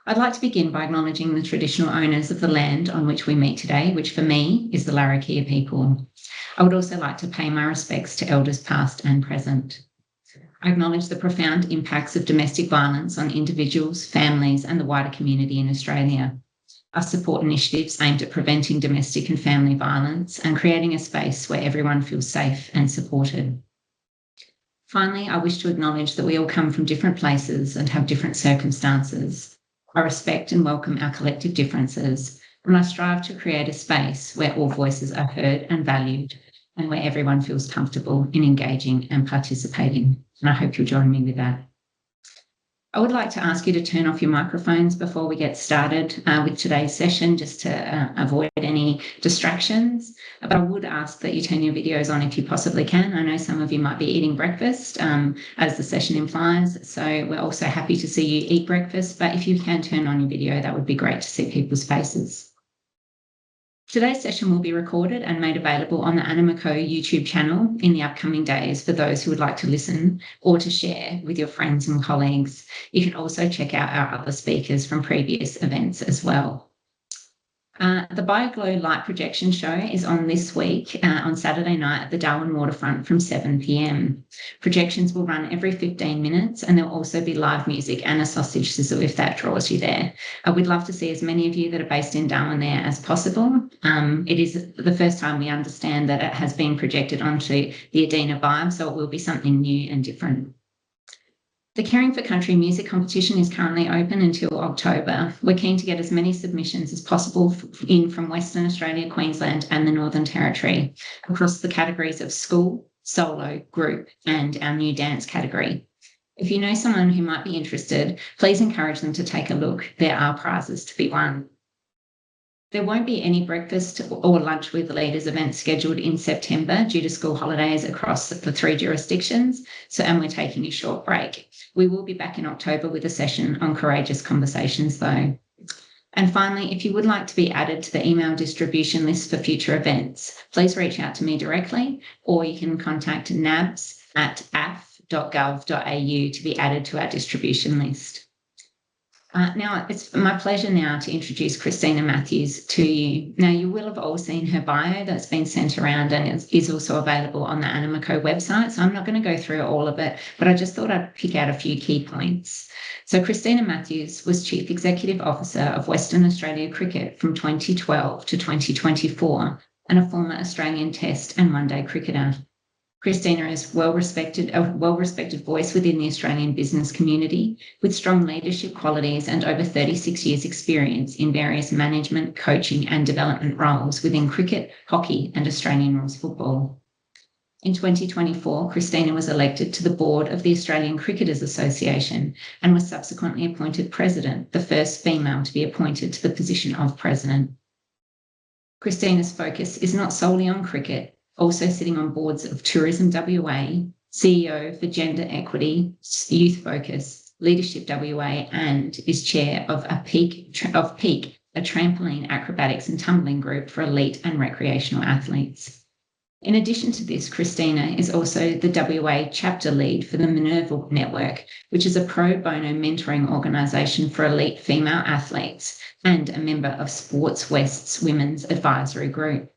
I'd like to begin by acknowledging the traditional owners of the land on which we meet today, which for me is the Larrakia people. I would also like to pay my respects to elders past and present. I acknowledge the profound impacts of domestic violence on individuals, families, and the wider community in Australia. I support initiatives aimed at preventing domestic and family violence and creating a space where everyone feels safe and supported. Finally, I wish to acknowledge that we all come from different places and have different circumstances. I respect and welcome our collective differences, and I strive to create a space where all voices are heard and valued, and where everyone feels comfortable in engaging and participating. And I hope you'll join me with that. I would like to ask you to turn off your microphones before we get started with today's session, just to avoid any distractions. But I would ask that you turn your videos on if you possibly can. I know some of you might be eating breakfast, as the session implies, so we're also happy to see you eat breakfast, but if you can turn on your video, that would be great to see people's faces. Today's session will be recorded and made available on the Animico YouTube channel in the upcoming days for those who would like to listen or to share with your friends and colleagues. You can also check out our other speakers from previous events as well. The BioGlow light projection show is on this week on Saturday night at the Darwin Waterfront from 7 p.m. Projections will run every 15 minutes, and there'll also be live music and a sausage sizzle if that draws you there. We'd love to see as many of you that are based in Darwin there as possible. It is the first time we understand that it has been projected onto the Adina Vibe, so it will be something new and different. The Caring for Country music competition is currently open until October. We're keen to get as many submissions as possible in from Western Australia, Queensland and the Northern Territory across the categories of school, solo, group and our new dance category. If you know someone who might be interested, please encourage them to take a look. There are prizes to be won. There won't be any breakfast or lunch with leaders events scheduled in September due to school holidays across the 3 jurisdictions, and we're taking a short break. We will be back in October with a session on courageous conversations though. And finally, if you would like to be added to the email distribution list for future events, please reach out to me directly, or you can contact nabs@af.gov.au to be added to our distribution list. Now, it's my pleasure now to introduce Christina Matthews to you. Now, you will have all seen her bio that's been sent around and is also available on the Animico website, so I'm not going to go through all of it, but I just thought I'd pick out a few key points. So Christina Matthews was Chief Executive Officer of Western Australia Cricket from 2012 to 2024 and a former Australian Test and One-Day cricketer. Christina is a well-respected voice within the Australian business community with strong leadership qualities and over 36 years' experience in various management, coaching and development roles within cricket, hockey and Australian rules football. In 2024, Christina was elected to the board of the Australian Cricketers Association and was subsequently appointed president, the first female to be appointed to the position of president. Christina's focus is not solely on cricket, also sitting on boards of Tourism WA, CEO for Gender Equity, Youth Focus, Leadership WA, and is chair of Peak, a trampoline, acrobatics and tumbling group for elite and recreational athletes. In addition to this, Christina is also the WA chapter lead for the Minerva Network, which is a pro bono mentoring organisation for elite female athletes and a member of Sports West's Women's Advisory Group.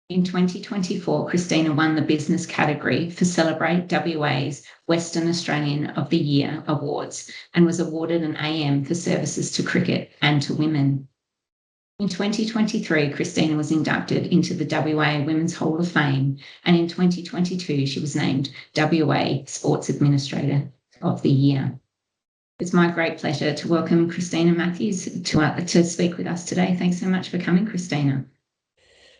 In 2024, Christina won the business category for Celebrate WA's Western Australian of the Year Awards and was awarded an AM for services to cricket and to women. In 2023, Christina was inducted into the WA Women's Hall of Fame, and in 2022, she was named WA Sports Administrator of the Year. It's my great pleasure to welcome Christina Matthews to speak with us today. Thanks so much for coming, Christina.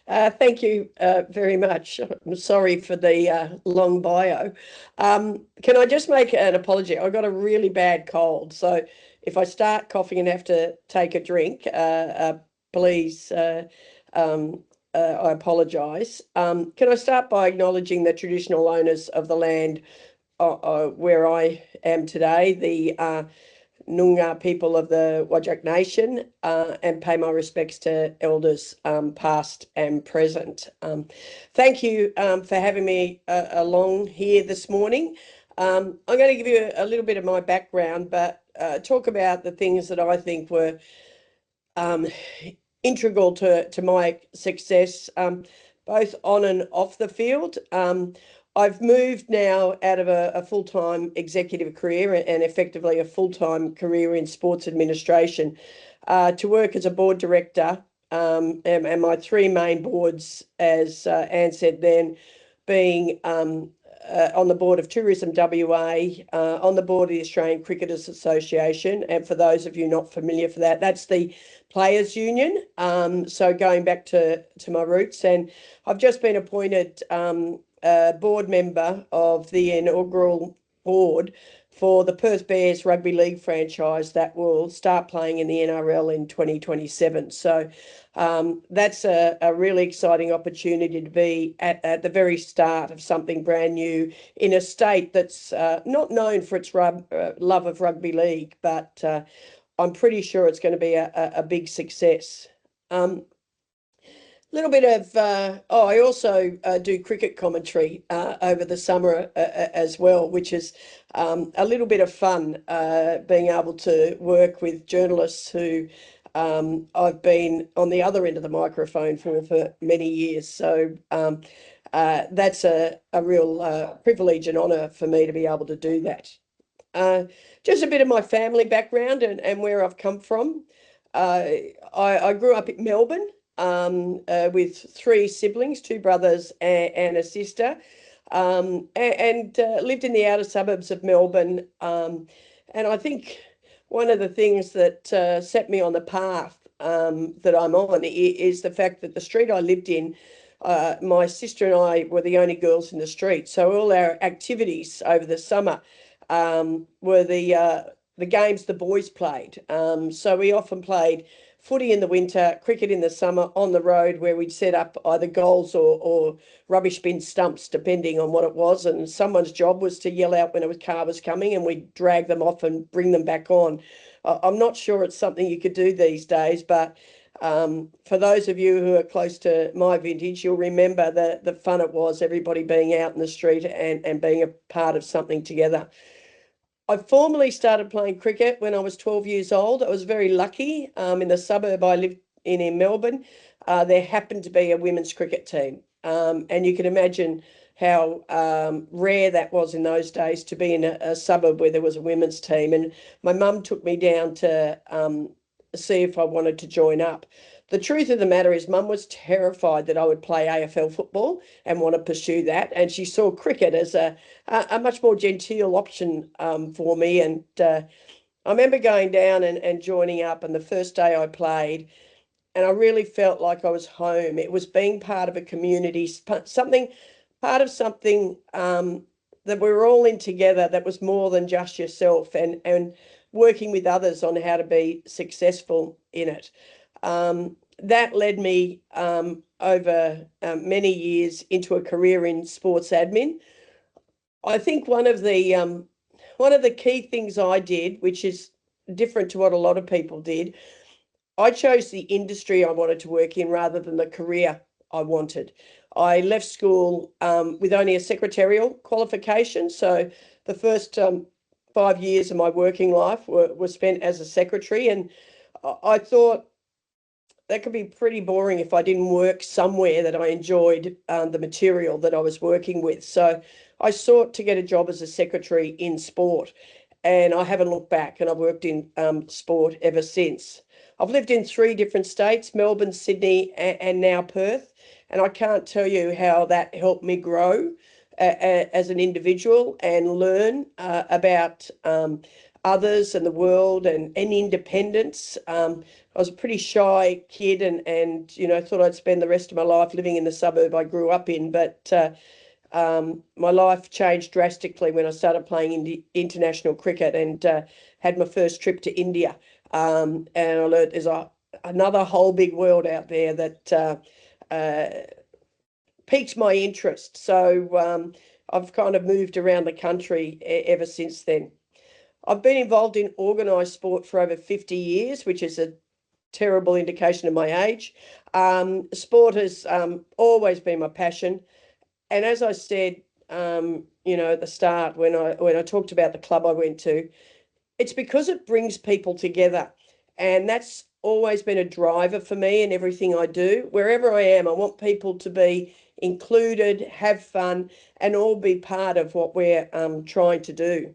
Thank you very much. I'm sorry for the long bio. Can I just make an apology? I got a really bad cold, so if I start coughing and have to take a drink, please, I apologise. Can I start by acknowledging the traditional owners of the land where I am today, the Noongar people of the Whadjuk Nation, and pay my respects to elders past and present. Thank you for having me along here this morning. I'm going to give you a little bit of my background, but talk about the things that I think were um, integral to my success, both on and off the field. I've moved now out of a full-time executive career and effectively a full-time career in sports administration to work as a board director. And my three main boards, as Anne said then, being on the board of Tourism WA, on the board of the Australian Cricketers Association. And for those of you not familiar for that, that's the Players Union. So going back to my roots, and I've just been appointed board member of the inaugural board for the Perth Bears Rugby League franchise that will start playing in the NRL in 2027. So that's a really exciting opportunity to be at the very start of something brand new in a state that's not known for its love of rugby league, but I'm pretty sure it's going to be a big success. Little bit of I also do cricket commentary over the summer as well, which is a little bit of fun being able to work with journalists who I've been on the other end of the microphone for many years. So that's a real privilege and honour for me to be able to do that. Just a bit of my family background and where I've come from. I grew up in Melbourne with three siblings, two brothers and a sister, and lived in the outer suburbs of Melbourne. And I think one of the things that set me on the path that I'm on is the fact that the street I lived in, my sister and I were the only girls in the street. So all our activities over the summer were the games the boys played. So we often played footy in the winter, cricket in the summer on the road, where we'd set up either goals or rubbish bin stumps, depending on what it was. And someone's job was to yell out when a car was coming, and we'd drag them off and bring them back on. I'm not sure it's something you could do these days, but for those of you who are close to my vintage, you'll remember the fun it was, everybody being out in the street and being a part of something together. I formally started playing cricket when I was 12 years old. I was very lucky. In the suburb I lived in Melbourne, there happened to be a women's cricket team. And you can imagine how rare that was in those days to be in a suburb where there was a women's team. And my mum took me down to see if I wanted to join up. The truth of the matter is Mum was terrified that I would play AFL football and want to pursue that. And she saw cricket as a much more genteel option for me. And I remember going down and joining up, and the first day I played, and I really felt like I was home. It was being part of a community, part of something that we were all in together that was more than just yourself, and working with others on how to be successful in it. That led me over many years into a career in sports admin. I think one of the key things I did, which is different to what a lot of people did, I chose the industry I wanted to work in rather than the career I wanted. I left school with only a secretarial qualification. So the first 5 years of my working life were spent as a secretary. And I thought that could be pretty boring if I didn't work somewhere that I enjoyed the material that I was working with. So I sought to get a job as a secretary in sport. And I haven't looked back, and I've worked in sport ever since. I've lived in 3 different states, Melbourne, Sydney, and now Perth. And I can't tell you how that helped me grow as an individual and learn about others and the world and independence. I was a pretty shy kid and thought I'd spend the rest of my life living in the suburb I grew up in. But my life changed drastically when I started playing international cricket and had my first trip to India. And I learned there's another whole big world out there that piqued my interest. So I've kind of moved around the country ever since then. I've been involved in organised sport for over 50 years, which is a terrible indication of my age. Sport has always been my passion. And as I said, at the start when I talked about the club I went to, it's because it brings people together. And that's always been a driver for me in everything I do. Wherever I am, I want people to be included, have fun, and all be part of what we're trying to do.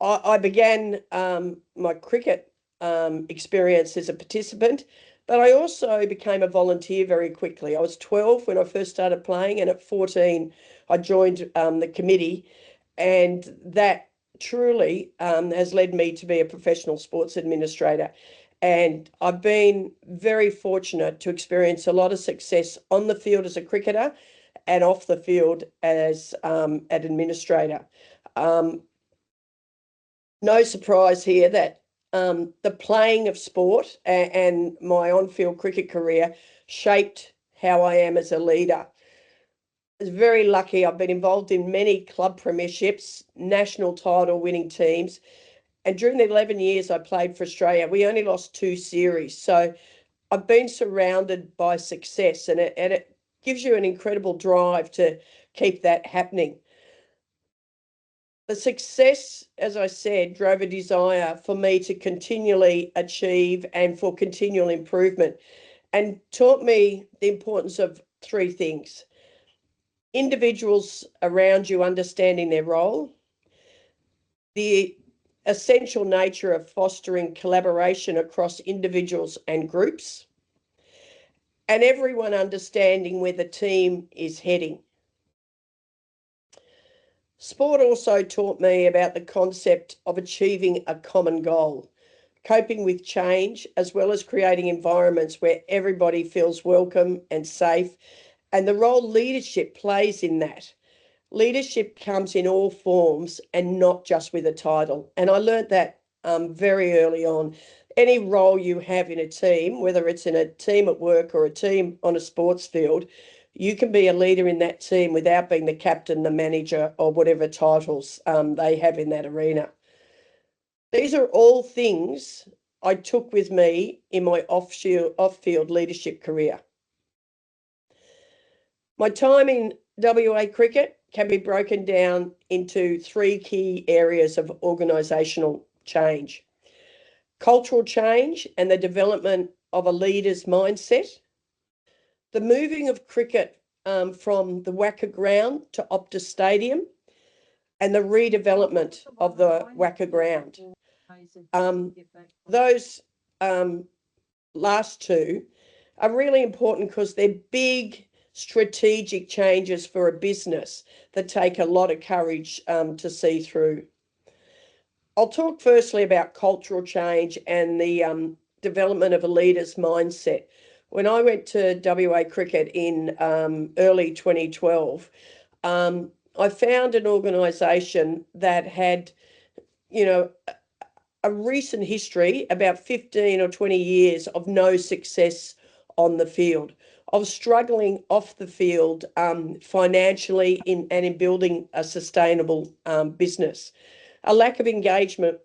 I began my cricket experience as a participant, but I also became a volunteer very quickly. I was 12 when I first started playing, and at 14, I joined the committee, and that truly has led me to be a professional sports administrator. And I've been very fortunate to experience a lot of success on the field as a cricketer and off the field as an administrator. No surprise here that the playing of sport and my on-field cricket career shaped how I am as a leader. I was very lucky. I've been involved in many club premierships, national title winning teams. And during the 11 years I played for Australia, we only lost 2 series. So I've been surrounded by success, and it gives you an incredible drive to keep that happening. The success, as I said, drove a desire for me to continually achieve and for continual improvement, and taught me the importance of 3 things: individuals around you understanding their role, the essential nature of fostering collaboration across individuals and groups, and everyone understanding where the team is heading. Sport also taught me about the concept of achieving a common goal, coping with change, as well as creating environments where everybody feels welcome and safe, and the role leadership plays in that. Leadership comes in all forms and not just with a title. And I learned that very early on. Any role you have in a team, whether it's in a team at work or a team on a sports field, you can be a leader in that team without being the captain, the manager, or whatever titles they have in that arena. These are all things I took with me in my off-field leadership career. My time in WA cricket can be broken down into 3 key areas of organisational change: cultural change and the development of a leader's mindset, the moving of cricket from the WACA Ground to Optus Stadium, and the redevelopment of the WACA Ground. Those last 2 are really important because they're big strategic changes for a business that take a lot of courage to see through. I'll talk firstly about cultural change and the development of a leader's mindset. When I went to WA Cricket in early 2012, I found an organisation that had, a recent history, about 15 or 20 years of no success on the field, of struggling off the field financially and in building a sustainable business, a lack of engagement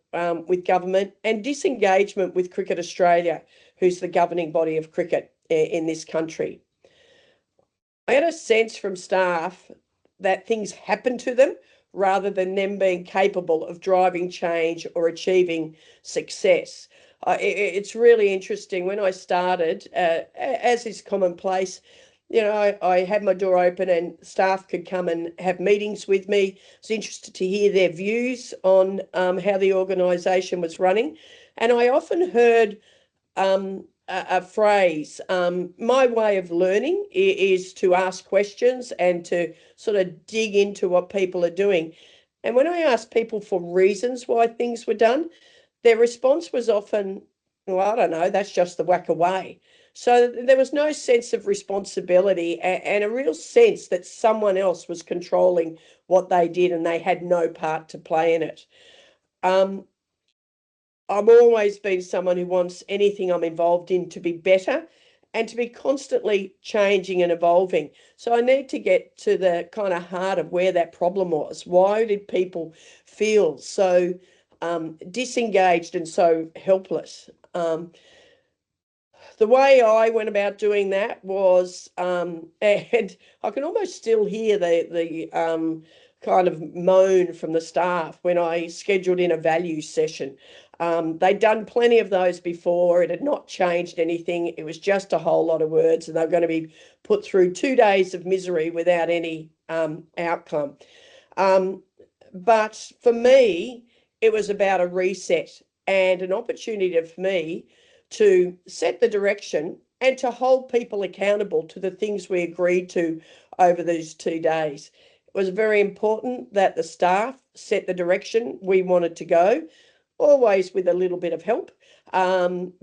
with government, and disengagement with Cricket Australia, who's the governing body of cricket in this country. I had a sense from staff that things happened to them rather than them being capable of driving change or achieving success. It's really interesting. When I started, as is commonplace, I had my door open and staff could come and have meetings with me. I was interested to hear their views on how the organisation was running. And I often heard a phrase, my way of learning is to ask questions and to sort of dig into what people are doing. And when I asked people for reasons why things were done, their response was often, well, I don't know, that's just the WACA way. So there was no sense of responsibility and a real sense that someone else was controlling what they did and they had no part to play in it. I've always been someone who wants anything I'm involved in to be better and to be constantly changing and evolving. So I need to get to the kind of heart of where that problem was. Why did people feel so disengaged and so helpless? The way I went about doing that was, and I can almost still hear the kind of moan from the staff when I scheduled in a values session. They'd done plenty of those before. It had not changed anything. It was just a whole lot of words, and they were going to be put through 2 days of misery without any outcome. But for me, it was about a reset and an opportunity for me to set the direction and to hold people accountable to the things we agreed to over these 2 days. It was very important that the staff set the direction we wanted to go, always with a little bit of help. It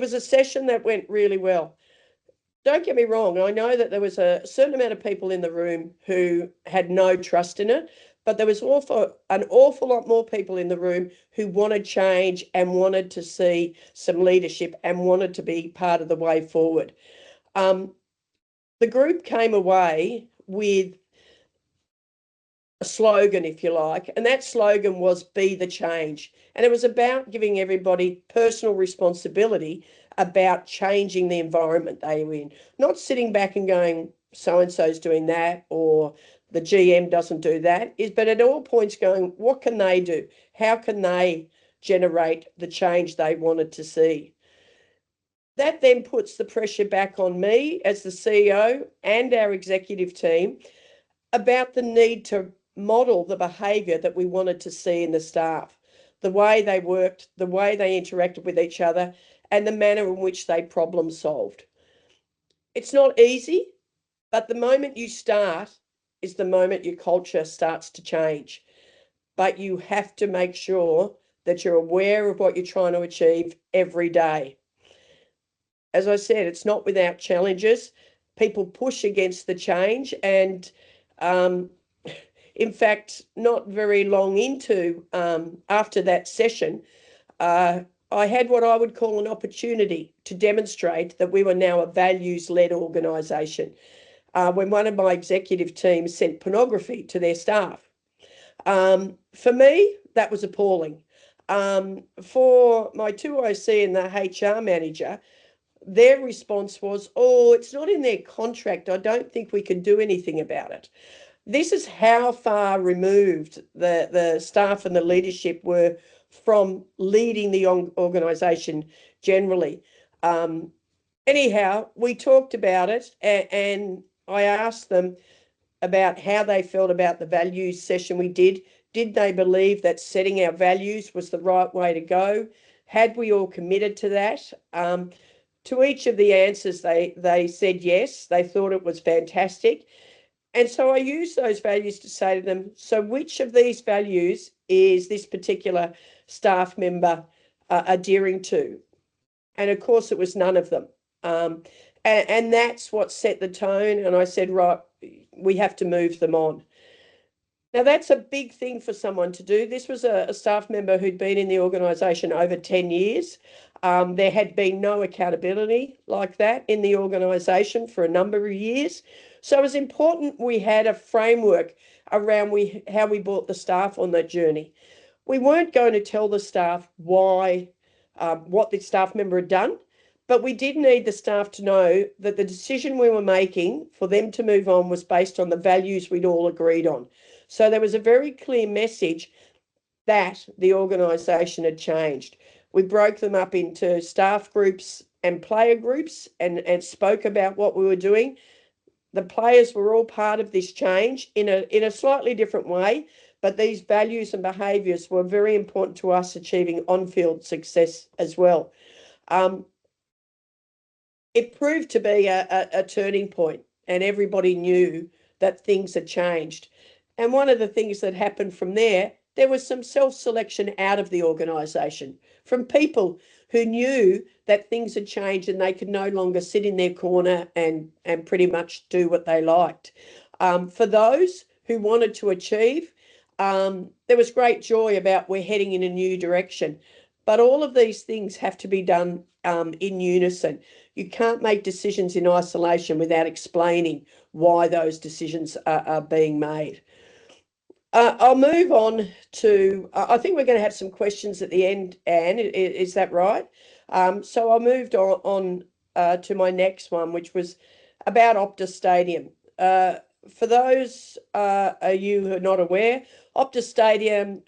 was a session that went really well. Don't get me wrong, I know that there was a certain amount of people in the room who had no trust in it, but there was an awful lot more people in the room who wanted change and wanted to see some leadership and wanted to be part of the way forward. The group came away with a slogan, if you like, and that slogan was "Be the Change." And it was about giving everybody personal responsibility about changing the environment they were in, not sitting back and going, so-and-so's doing that, or the GM doesn't do that, but at all points going, what can they do? How can they generate the change they wanted to see? That then puts the pressure back on me as the CEO and our executive team about the need to model the behaviour that we wanted to see in the staff, the way they worked, the way they interacted with each other, and the manner in which they problem solved. It's not easy, but the moment you start is the moment your culture starts to change. But you have to make sure that you're aware of what you're trying to achieve every day. As I said, it's not without challenges. People push against the change, and in fact, not very long into after that session, I had what I would call an opportunity to demonstrate that we were now a values-led organisation. When one of my executive teams sent pornography to their staff. For me, that was appalling. For my 2IC and the HR manager, their response was, "Oh, it's not in their contract. I don't think we can do anything about it." This is how far removed the staff and the leadership were from leading the organisation generally. Anyhow, we talked about it, and I asked them about how they felt about the values session we did. Did they believe that setting our values was the right way to go? Had we all committed to that? To each of the answers, they said yes, they thought it was fantastic. And so I used those values to say to them, so which of these values is this particular staff member adhering to? And of course, it was none of them. And that's what set the tone. And I said, right, we have to move them on. Now, that's a big thing for someone to do. This was a staff member who'd been in the organisation over 10 years. There had been no accountability like that in the organisation for a number of years. So it was important we had a framework around how we brought the staff on that journey. We weren't going to tell the staff why, what the staff member had done, but we did need the staff to know that the decision we were making for them to move on was based on the values we'd all agreed on. So there was a very clear message that the organisation had changed. We broke them up into staff groups and player groups and spoke about what we were doing. The players were all part of this change in a slightly different way, but these values and behaviours were very important to us achieving on-field success as well. It proved to be a turning point, and everybody knew that things had changed. And one of the things that happened from there was some self-selection out of the organisation from people who knew that things had changed and they could no longer sit in their corner and pretty much do what they liked. For those who wanted to achieve, there was great joy about we're heading in a new direction. But all of these things have to be done in unison. You can't make decisions in isolation without explaining why those decisions are being made. I'll move on to, I think we're going to have some questions at the end, Anne, is that right? So I moved on to my next one, which was about Optus Stadium. for those you who are not aware, Optus Stadium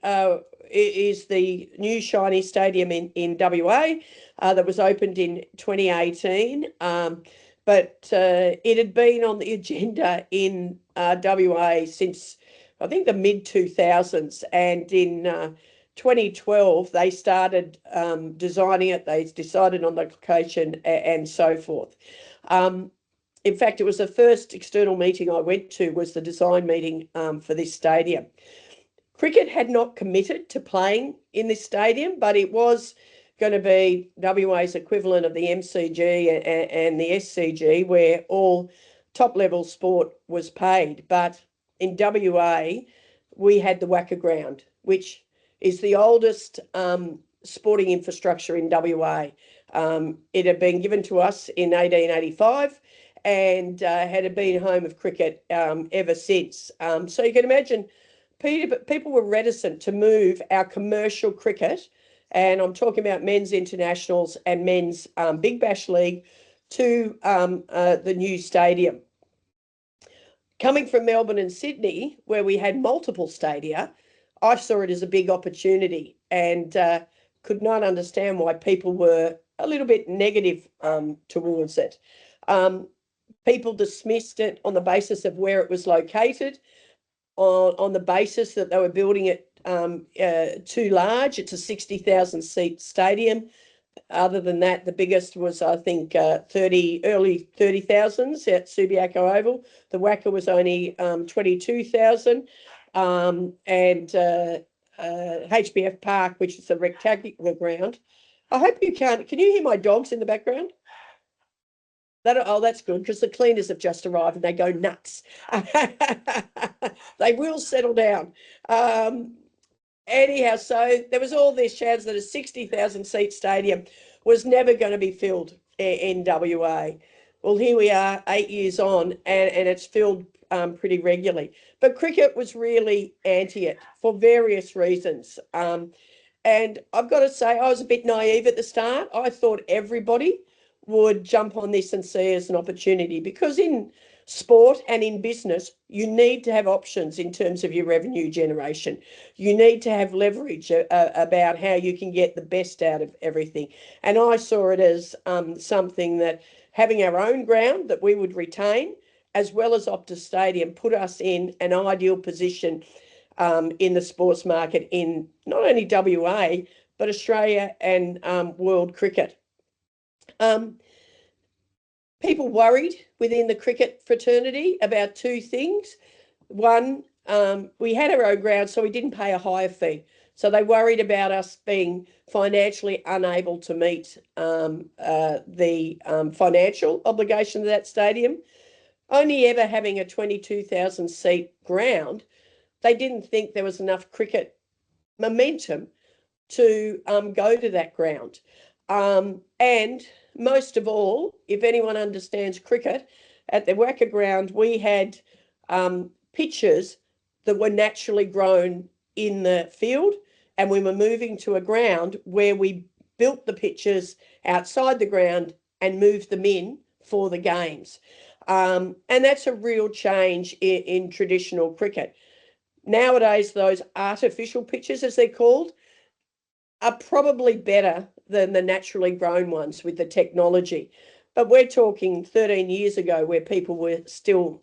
is the new shiny stadium in WA that was opened in 2018. But it had been on the agenda in WA since, I think, the mid-2000s. And in 2012, they started designing it. They decided on the location and so forth. In fact, it was the first external meeting I went to was the design meeting for this stadium. Cricket had not committed to playing in this stadium, but it was going to be WA's equivalent of the MCG and the SCG, where all top-level sport was paid. But in WA, we had the WACA Ground, which is the oldest sporting infrastructure in WA. It had been given to us in 1885 and had been home of cricket ever since. So you can imagine people were reticent to move our commercial cricket, and I'm talking about men's internationals and men's Big Bash League, to the new stadium. Coming from Melbourne and Sydney, where we had multiple stadia, I saw it as a big opportunity and could not understand why people were a little bit negative towards it. People dismissed it on the basis of where it was located, on the basis that they were building it too large. It's a 60,000 seat stadium. Other than that, the biggest was, I think, early 30,000s at Subiaco Oval. The WACA was only 22,000. And HBF Park, which is a rectangular ground. I hope you can't. Can you hear my dogs in the background? That's good, because the cleaners have just arrived and they go nuts. They will settle down. Anyhow, so there was all these shouts that a 60,000 seat stadium was never going to be filled in WA. Well, here we are 8 years on, and it's filled pretty regularly. But cricket was really anti it for various reasons. And I've got to say, I was a bit naive at the start. I thought everybody would jump on this and see it as an opportunity, because in sport and in business, you need to have options in terms of your revenue generation. You need to have leverage about how you can get the best out of everything. And I saw it as something that having our own ground that we would retain, as well as Optus Stadium, put us in an ideal position in the sports market in not only WA, but Australia and world cricket. People worried within the cricket fraternity about two things. One, we had our own ground, so we didn't pay a hire fee. So they worried about us being financially unable to meet the financial obligation of that stadium. Only ever having a 22,000 seat ground, they didn't think there was enough cricket momentum to go to that ground. And most of all, if anyone understands cricket, at the WACA Ground, we had pitches that were naturally grown in the field, and we were moving to a ground where we built the pitches outside the ground and moved them in for the games. And that's a real change in traditional cricket. Nowadays, those artificial pitches, as they're called, are probably better than the naturally grown ones with the technology. But we're talking 13 years ago, where people were still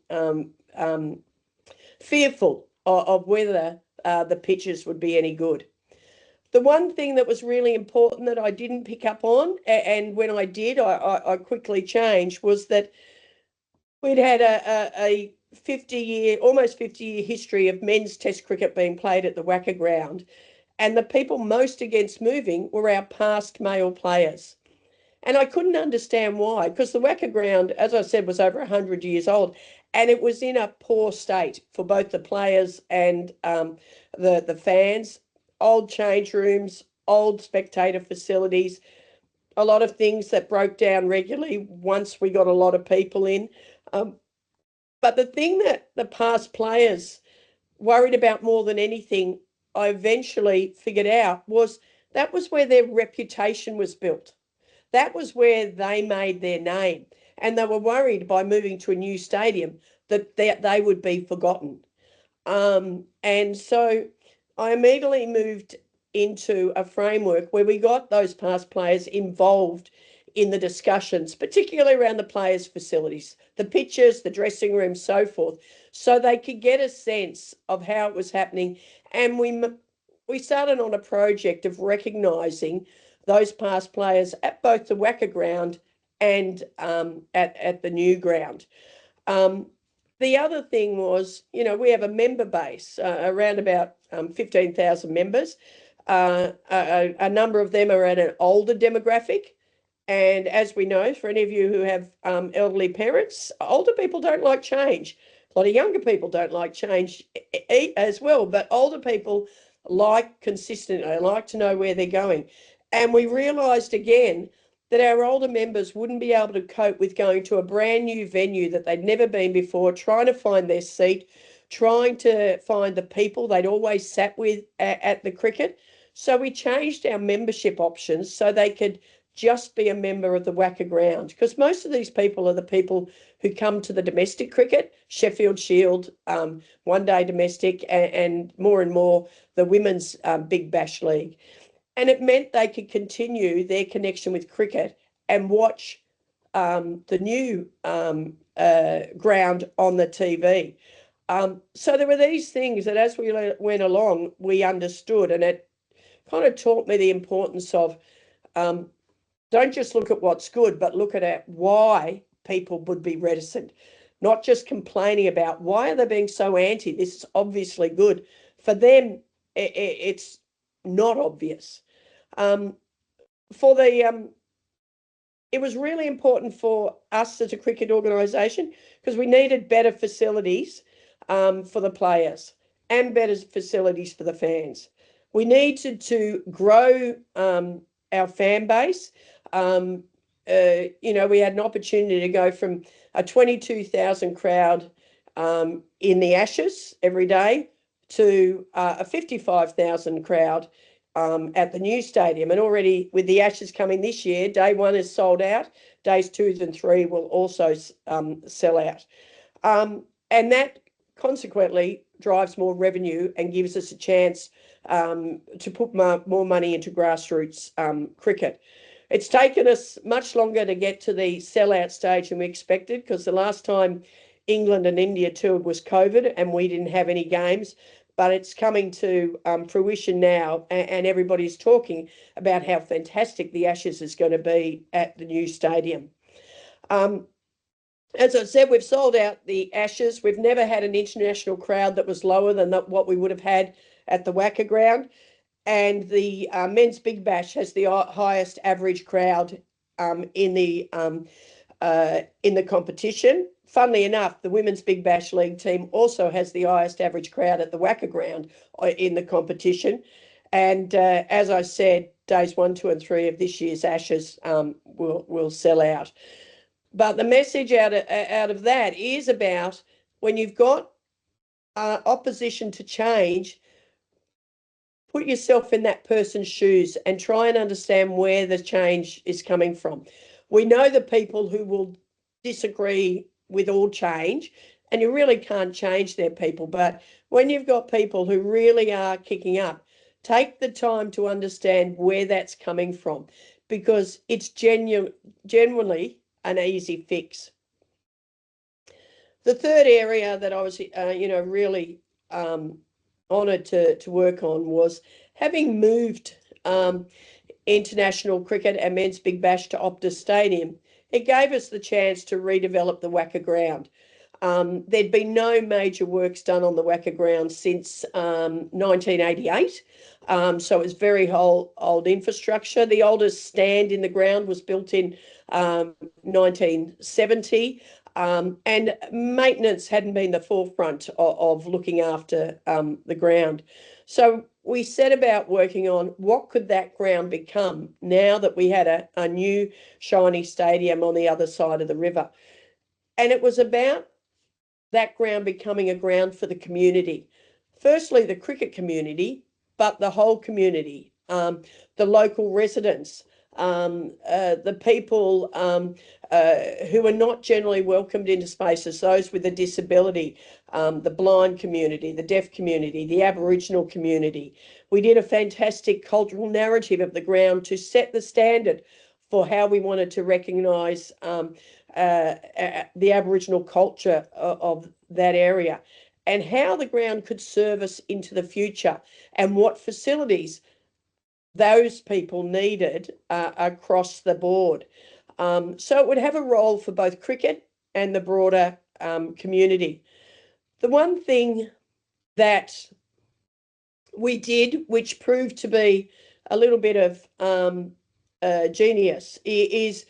fearful of whether the pitches would be any good. The one thing that was really important that I didn't pick up on, and when I did, I quickly changed, was that we'd had a 50-year, almost 50-year history of men's test cricket being played at the WACA Ground. And the people most against moving were our past male players. And I couldn't understand why, because the WACA Ground, as I said, was over 100 years old, and it was in a poor state for both the players and the fans. Old change rooms, old spectator facilities, a lot of things that broke down regularly once we got a lot of people in. But the thing that the past players worried about more than anything, I eventually figured out, was that was where their reputation was built. That was where they made their name. And they were worried by moving to a new stadium that they would be forgotten. And so I immediately moved into a framework where we got those past players involved in the discussions, particularly around the players' facilities, the pitches, the dressing room, so forth, so they could get a sense of how it was happening. And we started on a project of recognising those past players at both the WACA Ground and at the new ground. The other thing was, we have a member base, around about 15,000 members. A number of them are at an older demographic. And as we know, for any of you who have elderly parents, older people don't like change. A lot of younger people don't like change as well, but older people like consistency. They like to know where they're going. And we realised again that our older members wouldn't be able to cope with going to a brand new venue that they'd never been before, trying to find their seat, trying to find the people they'd always sat with at the cricket. So we changed our membership options so they could just be a member of the WACA Ground, because most of these people are the people who come to the domestic cricket, Sheffield Shield, one-day domestic, and more the women's Big Bash League. And it meant they could continue their connection with cricket and watch the new ground on the TV. So there were these things that as we went along, we understood, and it kind of taught me the importance of don't just look at what's good, but look at why people would be reticent, not just complaining about why are they being so anti. This is obviously good. For them, it's not obvious. It was really important for us as a cricket organisation because we needed better facilities for the players and better facilities for the fans. We needed to grow our fan base. We had an opportunity to go from a 22,000 crowd in the Ashes every day to a 55,000 crowd at the new stadium. And already with the Ashes coming this year, day 1 is sold out. Days 2 and 3 will also sell out. And that consequently drives more revenue and gives us a chance to put more money into grassroots cricket. It's taken us much longer to get to the sellout stage than we expected, because the last time England and India toured was COVID and we didn't have any games, but it's coming to fruition now, and everybody's talking about how fantastic the Ashes is going to be at the new stadium. As I said, we've sold out the Ashes. We've never had an international crowd that was lower than what we would have had at the WACA Ground. And the men's Big Bash has the highest average crowd in the competition. Funnily enough, the Women's Big Bash League team also has the highest average crowd at the WACA Ground in the competition. And as I said, days 1, 2 and 3 of this year's Ashes will sell out. But the message out of that is about when you've got opposition to change, put yourself in that person's shoes and try and understand where the change is coming from. We know the people who will disagree with all change, and you really can't change their people. But when you've got people who really are kicking up, take the time to understand where that's coming from, because it's genuinely an easy fix. The third area that I was, really honoured to work on was having moved international cricket and men's Big Bash to Optus Stadium. It gave us the chance to redevelop the WACA Ground. There'd been no major works done on the WACA Ground since 1988, so it was very old infrastructure. The oldest stand in the ground was built in 1970. And maintenance hadn't been the forefront of looking after the ground. So we set about working on what could that ground become now that we had a new shiny stadium on the other side of the river. And it was about that ground becoming a ground for the community. Firstly, the cricket community, but the whole community, the local residents, the people who are not generally welcomed into spaces, those with a disability, the blind community, the deaf community, the Aboriginal community. We did a fantastic cultural narrative of the ground to set the standard for how we wanted to recognise the Aboriginal culture of that area, and how the ground could serve us into the future, and what facilities those people needed across the board. So it would have a role for both cricket and the broader community. The one thing that we did, which proved to be a little bit of genius, is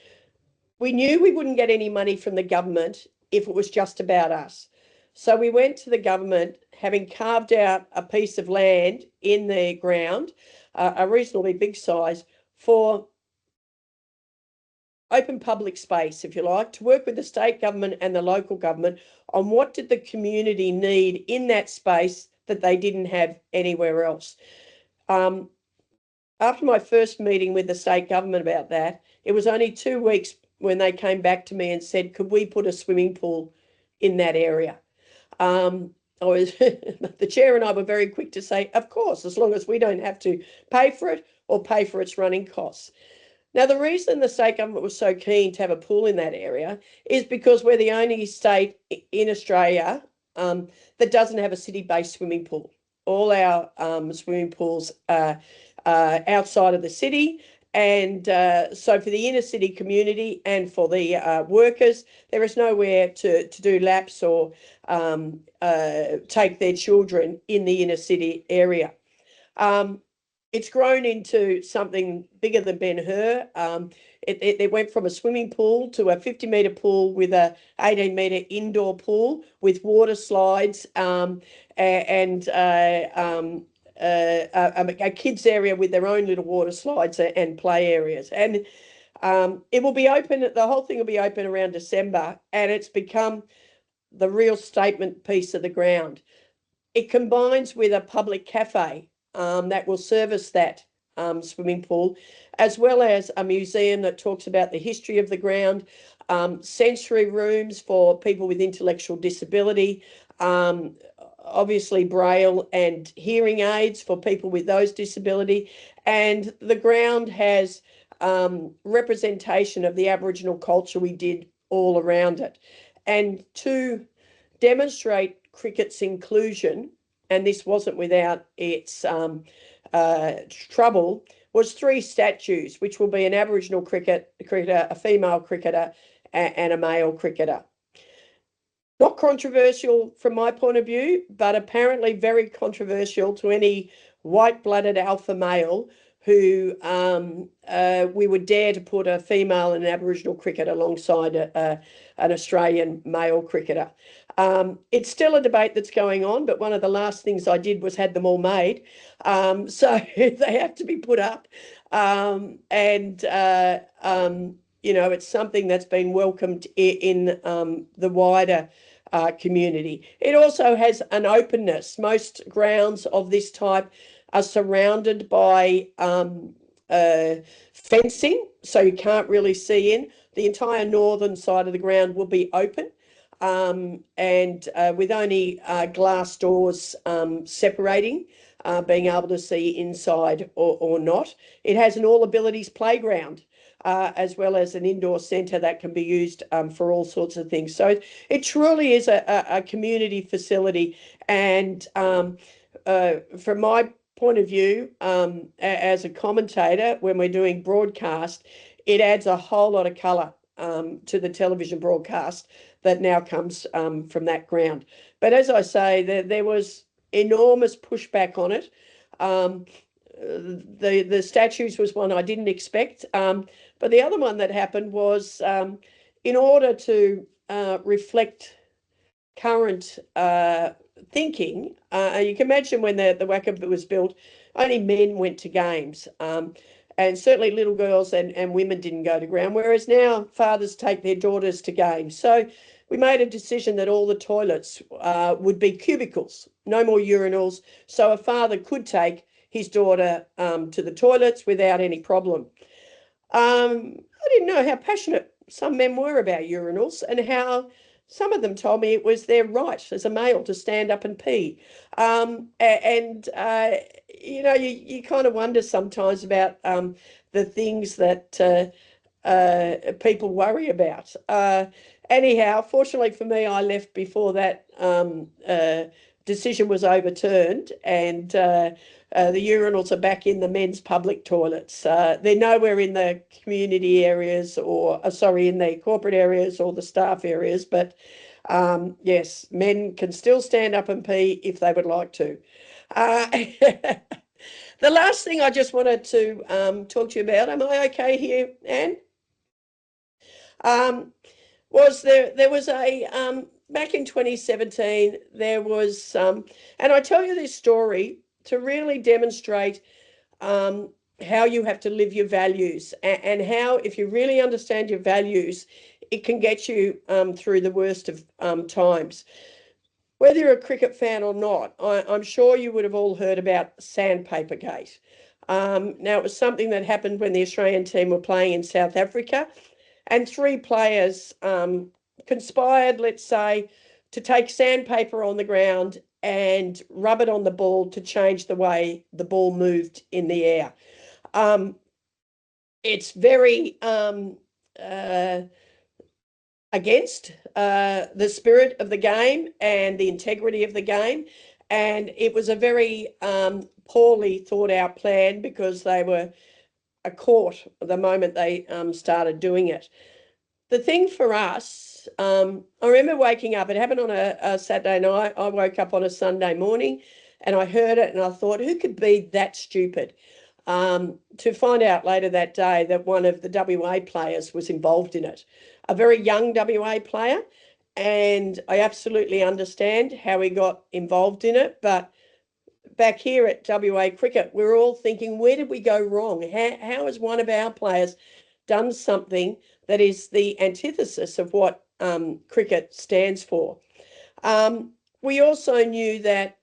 we knew we wouldn't get any money from the government if it was just about us. So we went to the government, having carved out a piece of land in the ground, a reasonably big size, for open public space, if you like, to work with the state government and the local government on what did the community need in that space that they didn't have anywhere else. After my first meeting with the state government about that, it was only 2 weeks when they came back to me and said, could we put a swimming pool in that area? The chair and I were very quick to say, of course, as long as we don't have to pay for it or pay for its running costs. Now, the reason the state government was so keen to have a pool in that area is because we're the only state in Australia that doesn't have a city-based swimming pool. All our swimming pools are outside of the city. And so for the inner city community and for the workers, there is nowhere to do laps or take their children in the inner city area. It's grown into something bigger than Ben-Hur. It went from a swimming pool to a 50-metre pool with a 18-metre indoor pool with water slides and a kids area with their own little water slides and play areas. And it will be open, the whole thing will be open around December, and it's become the real statement piece of the ground. It combines with a public cafe that will service that swimming pool, as well as a museum that talks about the history of the ground, sensory rooms for people with intellectual disability, obviously braille and hearing aids for people with those disability. And the ground has representation of the Aboriginal culture we did all around it. And to demonstrate cricket's inclusion, and this wasn't without its trouble, was 3 statues, which will be an Aboriginal cricketer, a female cricketer, and a male cricketer. Not controversial from my point of view, but apparently very controversial to any white-blooded alpha male who we would dare to put a female and an Aboriginal cricketer alongside an Australian male cricketer. It's still a debate that's going on, but one of the last things I did was had them all made. So they have to be put up. You know, it's something that's been welcomed in the wider community. It also has an openness. Most grounds of this type are surrounded by fencing, so you can't really see in. The entire northern side of the ground will be open, and with only glass doors separating, being able to see inside or not. It has an all abilities playground, as well as an indoor centre that can be used for all sorts of things. So it truly is a community facility. And from my point of view, as a commentator, when we're doing broadcast, it adds a whole lot of colour to the television broadcast that now comes from that ground. But as I say, there was enormous pushback on it. The statues was one I didn't expect. But the other one that happened was in order to reflect current thinking, you can imagine when the WACA was built, only men went to games. And certainly little girls and women didn't go to ground, whereas now fathers take their daughters to games. So we made a decision that all the toilets would be cubicles, no more urinals, so a father could take his daughter to the toilets without any problem. I didn't know how passionate some men were about urinals and how some of them told me it was their right as a male to stand up and pee. You know, you kind of wonder sometimes about the things that people worry about. Anyhow, fortunately for me, I left before that decision was overturned, and the urinals are back in the men's public toilets. They're nowhere in the community areas or, sorry, in the corporate areas or the staff areas, but yes, men can still stand up and pee if they would like to. The last thing I just wanted to talk to you about, am I okay here, Anne? Was there was a back in 2017 there was and I tell you this story to really demonstrate how you have to live your values, and how if you really understand your values, it can get you through the worst of times. Whether you're a cricket fan or not, I'm sure you would have all heard about Sandpaper Gate. Now, it was something that happened when the Australian team were playing in South Africa, and three players conspired, let's say, to take sandpaper on the ground and rub it on the ball to change the way the ball moved in the air. It's very against the spirit of the game and the integrity of the game. And it was a very poorly thought out plan, because they were caught the moment they started doing it. The thing for us, I remember waking up, it happened on a Saturday night. I woke up on a Sunday morning and I heard it and I thought, who could be that stupid? To find out later that day that one of the WA players was involved in it, a very young WA player. And I absolutely understand how he got involved in it. But back here at WA Cricket, we're all thinking, where did we go wrong? How has one of our players done something that is the antithesis of what cricket stands for? We also knew that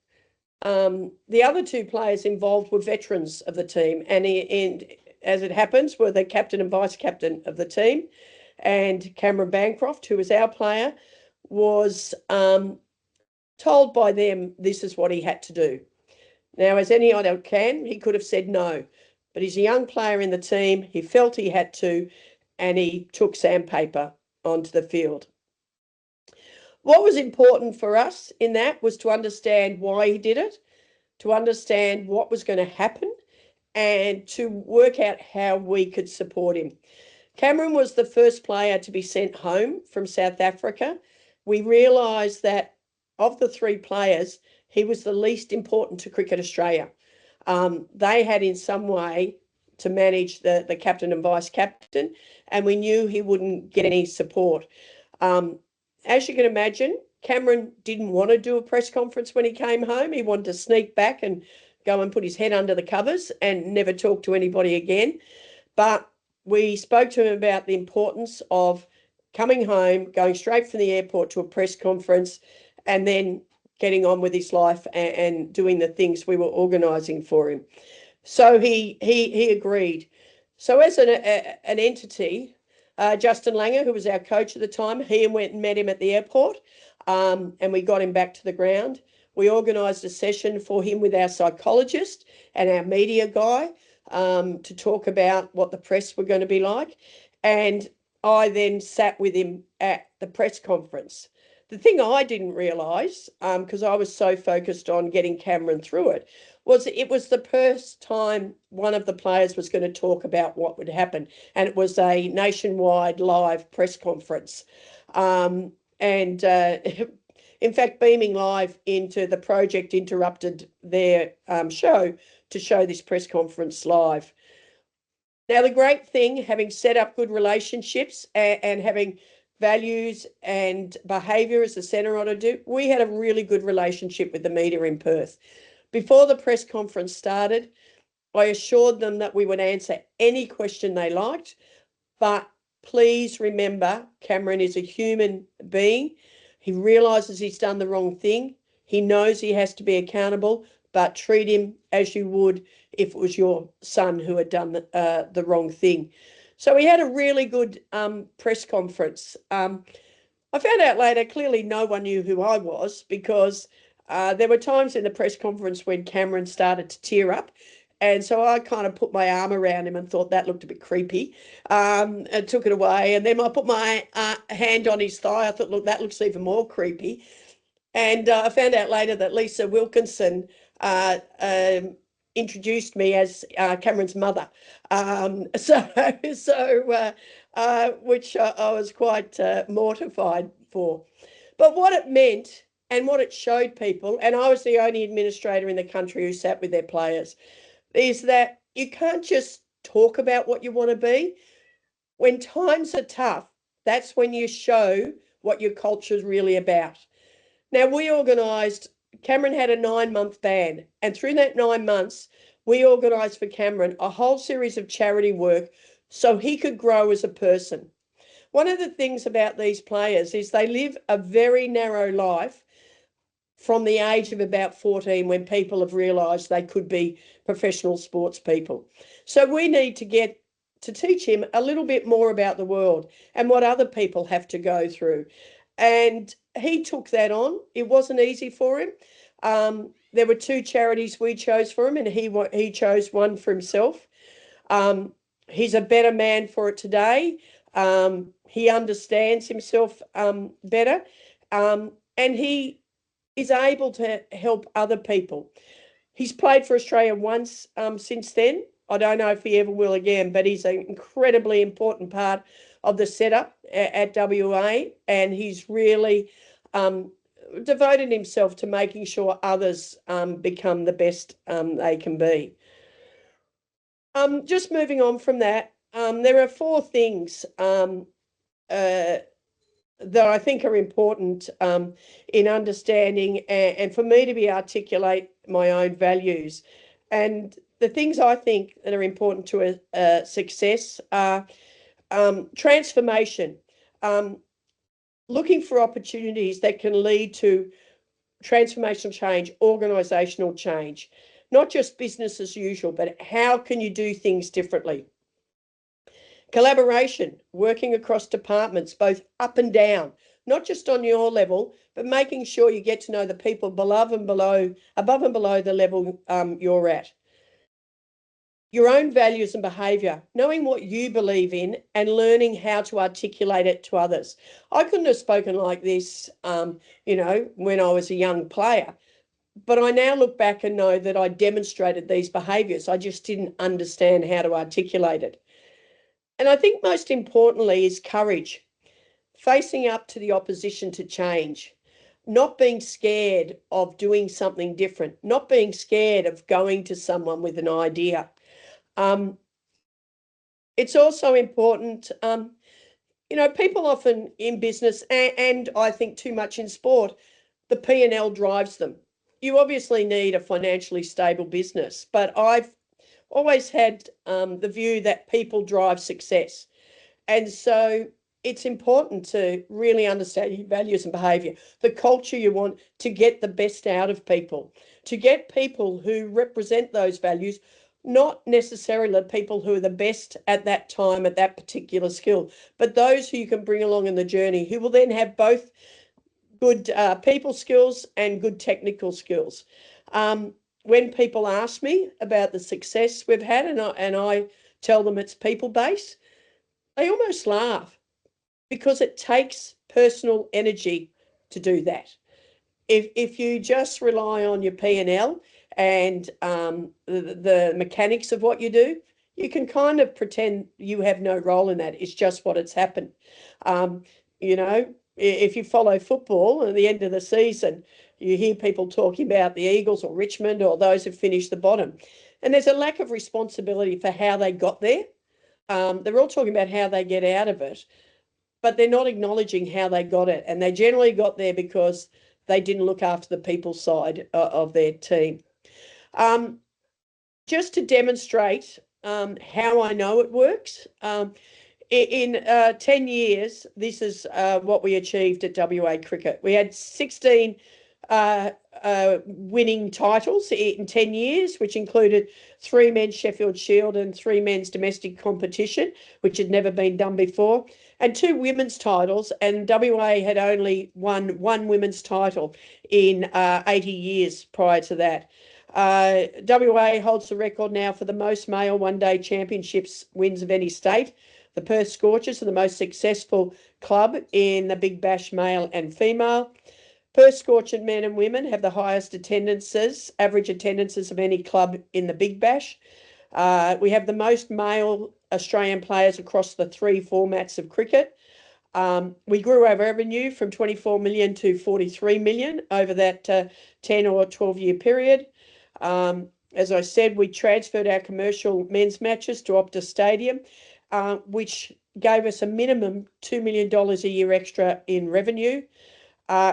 the other two players involved were veterans of the team, and as it happens, were the captain and vice captain of the team. And Cameron Bancroft, who was our player, was told by them this is what he had to do. Now, as any other can, he could have said no, but he's a young player in the team. He felt he had to, and he took sandpaper onto the field. What was important for us in that was to understand why he did it, to understand what was going to happen, and to work out how we could support him. Cameron was the first player to be sent home from South Africa. We realised that of the three players, he was the least important to Cricket Australia. They had in some way to manage the captain and vice captain, and we knew he wouldn't get any support. As you can imagine, Cameron didn't want to do a press conference when he came home. He wanted to sneak back and go and put his head under the covers and never talk to anybody again. But we spoke to him about the importance of coming home, going straight from the airport to a press conference, and then getting on with his life and doing the things we were organising for him. So he agreed. So as an entity, Justin Langer, who was our coach at the time, he went and met him at the airport, and we got him back to the ground. We organised a session for him with our psychologist and our media guy to talk about what the press were going to be like. And I then sat with him at the press conference. The thing I didn't realise, because I was so focused on getting Cameron through it, was the first time one of the players was going to talk about what would happen. And it was a nationwide live press conference. In fact, beaming live into the Project interrupted their show to show this press conference live. Now, the great thing, having set up good relationships and having values and behaviour as the centre ought to do, we had a really good relationship with the media in Perth. Before the press conference started, I assured them that we would answer any question they liked, but please remember, Cameron is a human being. He realises he's done the wrong thing. He knows he has to be accountable, but treat him as you would if it was your son who had done the wrong thing. So we had a really good press conference. I found out later, clearly no one knew who I was, because there were times in the press conference when Cameron started to tear up. And so I kind of put my arm around him and thought that looked a bit creepy, and took it away. And then I put my hand on his thigh. I thought, look, that looks even more creepy. And I found out later that Lisa Wilkinson introduced me as Cameron's mother. Which I was quite mortified for. But what it meant and what it showed people, and I was the only administrator in the country who sat with their players, is that you can't just talk about what you want to be. When times are tough, that's when you show what your culture is really about. Now, we organised, Cameron had a 9-month ban, and through that 9 months, we organised for Cameron a whole series of charity work so he could grow as a person. One of the things about these players is they live a very narrow life from the age of about 14, when people have realised they could be professional sports people. So we need to get to teach him a little bit more about the world and what other people have to go through. And he took that on. It wasn't easy for him. There were 2 charities we chose for him, and he chose one for himself. He's a better man for it today. He understands himself better, and he is able to help other people. He's played for Australia once since then. I don't know if he ever will again, but he's an incredibly important part of the setup at WA, and he's really devoted himself to making sure others become the best they can be. Just moving on from that, there are 4 things that I think are important in understanding and for me to be articulate my own values. And the things I think that are important to a success are transformation, looking for opportunities that can lead to transformational change, organisational change, not just business as usual, but how can you do things differently? Collaboration, working across departments, both up and down, not just on your level, but making sure you get to know the people above and below the level you're at. Your own values and behaviour, knowing what you believe in and learning how to articulate it to others. I couldn't have spoken like this, when I was a young player, but I now look back and know that I demonstrated these behaviours. I just didn't understand how to articulate it. And I think most importantly is courage, facing up to the opposition to change, not being scared of doing something different, not being scared of going to someone with an idea. It's also important, people often in business and I think too much in sport, the P&L drives them. You obviously need a financially stable business, but I've always had the view that people drive success. And so it's important to really understand your values and behaviour, the culture you want to get the best out of people, to get people who represent those values, not necessarily the people who are the best at that time, at that particular skill, but those who you can bring along in the journey, who will then have both good people skills and good technical skills. When people ask me about the success we've had and I tell them it's people-based, they almost laugh because it takes personal energy to do that. If you just rely on your P&L and the mechanics of what you do, you can kind of pretend you have no role in that. It's just what it's happened. If you follow football at the end of the season, you hear people talking about the Eagles or Richmond or those who finished the bottom. And there's a lack of responsibility for how they got there. They're all talking about how they get out of it, but they're not acknowledging how they got it. And they generally got there because they didn't look after the people side of their team. Just to demonstrate how I know it works, in 10 years, this is what we achieved at WA Cricket. We had 16 winning titles in 10 years, which included 3 men's Sheffield Shield and 3 men's domestic competition, which had never been done before, and 2 women's titles. And WA had only won 1 women's title in 80 years prior to that. WA holds the record now for the most male one-day championships wins of any state. The Perth Scorchers are the most successful club in the Big Bash, male and female. Perth Scorcher men and women have the highest average attendances of any club in the Big Bash. We have the most male Australian players across the 3 formats of cricket. We grew our revenue from 24 million to 43 million over that 10 or 12-year period. As I said, we transferred our commercial men's matches to Optus Stadium, which gave us a minimum $2 million a year extra in revenue.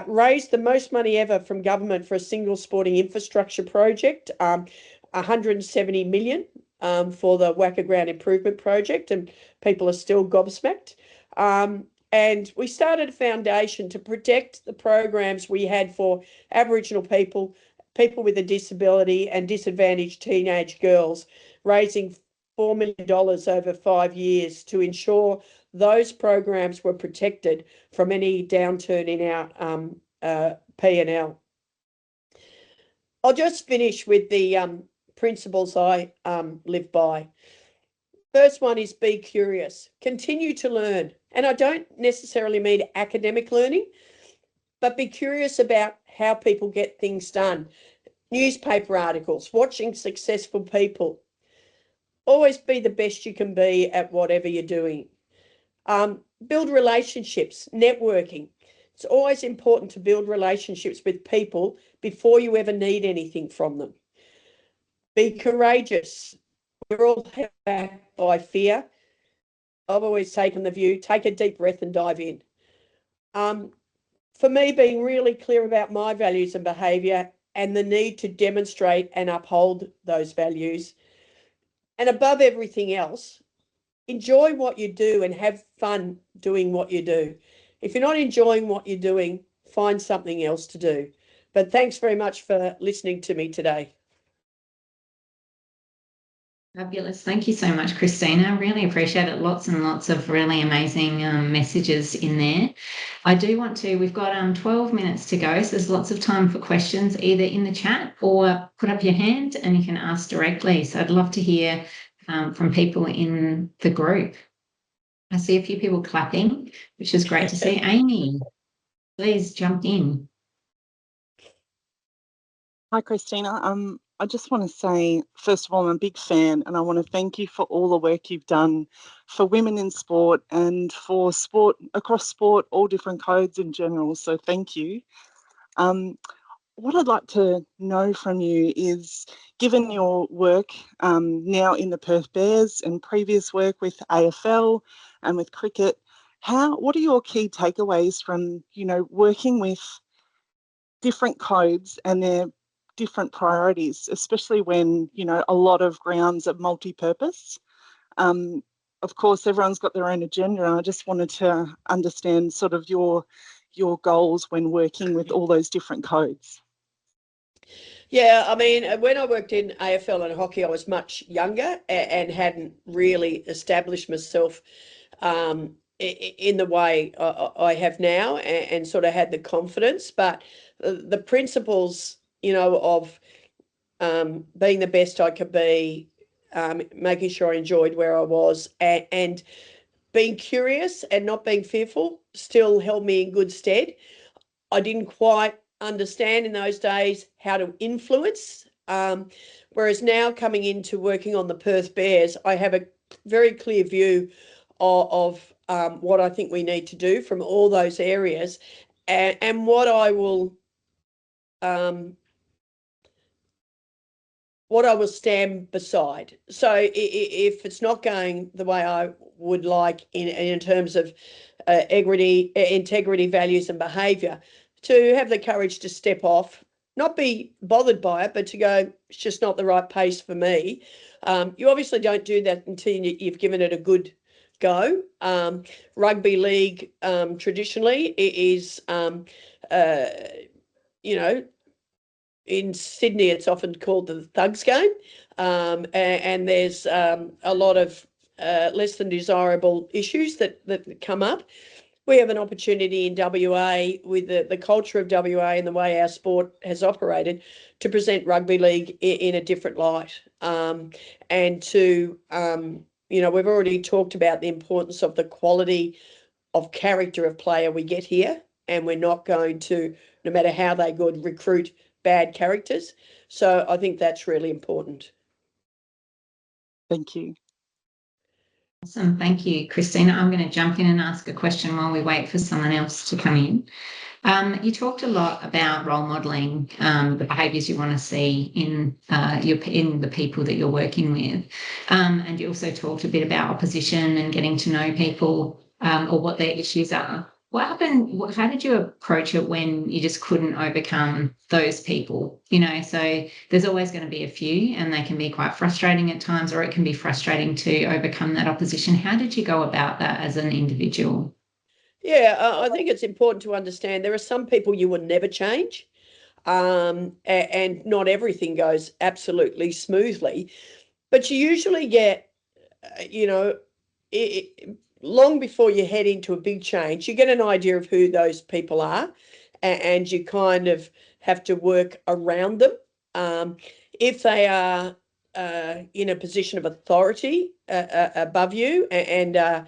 Raised the most money ever from government for a single sporting infrastructure project, 170 million for the WACA Ground improvement project, and people are still gobsmacked. And we started a foundation to protect the programs we had for Aboriginal people, people with a disability, and disadvantaged teenage girls, raising $4 million over 5 years to ensure those programs were protected from any downturn in our P&L. I'll just finish with the principles I live by. First one is be curious, continue to learn. And I don't necessarily mean academic learning, but be curious about how people get things done. Newspaper articles, watching successful people. Always be the best you can be at whatever you're doing. Build relationships, networking. It's always important to build relationships with people before you ever need anything from them. Be courageous. We're all held back by fear. I've always taken the view, take a deep breath and dive in. For me, being really clear about my values and behaviour and the need to demonstrate and uphold those values. And above everything else, enjoy what you do and have fun doing what you do. If you're not enjoying what you're doing, find something else to do. But thanks very much for listening to me today. Fabulous. Thank you so much, Christina. I really appreciate it. Lots and lots of really amazing messages in there. I do want to, we've got 12 minutes to go, so there's lots of time for questions, either in the chat or put up your hand and you can ask directly. So I'd love to hear from people in the group. I see a few people clapping, which is great to see. Amy, please jump in. Hi, Christina. I just want to say, first of all, I'm a big fan and I want to thank you for all the work you've done for women in sport and for sport, across sport, all different codes in general. So thank you. What I'd like to know from you is, given your work now in the Perth Bears and previous work with AFL and with cricket, what are your key takeaways from, working with different codes and their different priorities, especially when, a lot of grounds are multi-purpose? Of course, everyone's got their own agenda, and I just wanted to understand sort of your goals when working with all those different codes. Yeah, I mean, when I worked in AFL and hockey, I was much younger and hadn't really established myself in the way I have now, and sort of had the confidence. But the principles, of being the best I could be, making sure I enjoyed where I was, and being curious and not being fearful still held me in good stead. I didn't quite understand in those days how to influence, whereas now, coming into working on the Perth Bears, I have a very clear view of what I think we need to do from all those areas, and what I will stand beside. So if it's not going the way I would like in terms of integrity, values and behaviour, to have the courage to step off, not be bothered by it, but to go, it's just not the right pace for me. You obviously don't do that until you've given it a good go. Rugby league traditionally is in Sydney, it's often called the thugs game, and there's a lot of less than desirable issues that come up. We have an opportunity in WA with the culture of WA and the way our sport has operated to present rugby league in a different light, and to we've already talked about the importance of the quality of character of player we get here, and we're not going to, no matter how they good, recruit bad characters. So I think that's really important. Thank you. Awesome. Thank you, Christina. I'm going to jump in and ask a question while we wait for someone else to come in. You talked a lot about role modelling, the behaviours you want to see in the people that you're working with, and you also talked a bit about opposition and getting to know people or what their issues are. What happened? How did you approach it when you just couldn't overcome those people? So there's always going to be a few, and they can be quite frustrating at times, or it can be frustrating to overcome that opposition. How did you go about that as an individual? Yeah, I think it's important to understand there are some people you will never change, and not everything goes absolutely smoothly, but you usually get, long before you head into a big change, you get an idea of who those people are, and you kind of have to work around them. If they are in a position of authority above you and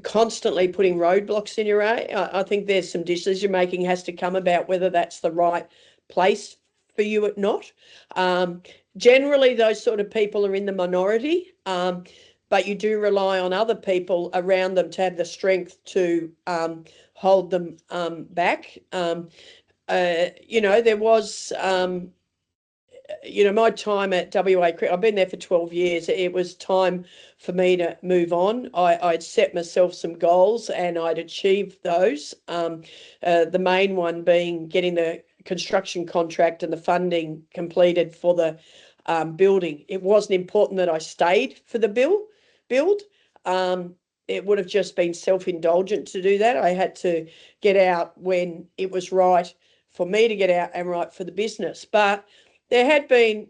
constantly putting roadblocks in your way, I think there's some decision making has to come about whether that's the right place for you or not. Generally, those sort of people are in the minority, but you do rely on other people around them to have the strength to hold them back. There was my time at WA Cricket, I've been there for 12 years. It was time for me to move on. I'd set myself some goals and I'd achieved those. The main one being getting the construction contract and the funding completed for the building. It wasn't important that I stayed for the build. It would have just been self-indulgent to do that. I had to get out when it was right for me to get out and right for the business. But there had been